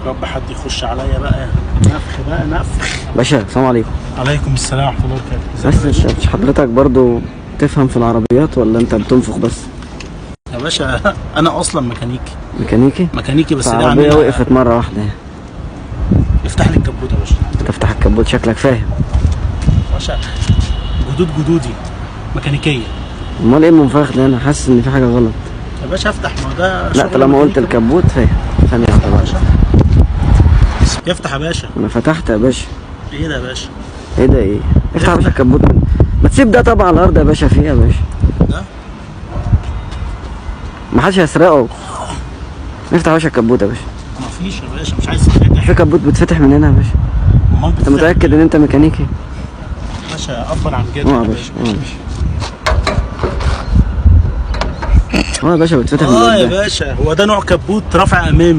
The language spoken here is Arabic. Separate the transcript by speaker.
Speaker 1: رب حد يخش عليا بقى، نفخ بقى نفخ.
Speaker 2: باشا السلام عليكم.
Speaker 1: عليكم السلام ورحمه الله وبركاته.
Speaker 2: بس مش حضرتك برضو تفهم في العربيات ولا انت بتنفخ بس؟
Speaker 1: يا باشا انا اصلا ميكانيكي.
Speaker 2: ميكانيكي
Speaker 1: بس
Speaker 2: ده
Speaker 1: ده
Speaker 2: عربية
Speaker 1: عاملها-
Speaker 2: وقفت مرة واحدة.
Speaker 1: افتح لي الكبوت يا باشا.
Speaker 2: تفتح الكبوت شكلك فاهم.
Speaker 1: يا باشا جدودي ميكانيكيه.
Speaker 2: امال ايه المنفخ ده؟ انا حاسس ان في حاجة غلط.
Speaker 1: يا باشا افتح، ما هو ده
Speaker 2: لا
Speaker 1: شغل
Speaker 2: طالما قلت
Speaker 1: ميكانيكا.
Speaker 2: الكبوت فاهم. ثانية واحدة
Speaker 1: يا
Speaker 2: بقى.
Speaker 1: باشا يفتح يا باشا.
Speaker 2: انا فتحت يا باشا.
Speaker 1: ايه ده يا باشا؟
Speaker 2: ايه ده ايه؟ افتح يا باشا الكبوت. ما تسيب ده طبعا على الارض يا باشا. فيه يا باشا
Speaker 1: ده
Speaker 2: ما حدش هيسرقه. افتح يا باشا الكبوت يا باشا.
Speaker 1: مفيش يا باشا، مش عايز تفتح.
Speaker 2: في كبوت بتفتح من هنا يا باشا.
Speaker 1: امال
Speaker 2: انت
Speaker 1: بتفتح
Speaker 2: متأكد ان انت ميكانيكي؟
Speaker 1: يا باشا افضل عن كده
Speaker 2: اه يا
Speaker 1: يا
Speaker 2: باشا
Speaker 1: باشا.
Speaker 2: اه يا باشا. اه يا باشا بتفتح من
Speaker 1: اه يا
Speaker 2: قدام.
Speaker 1: باشا، هو ده نوع كبوت رافع امامي.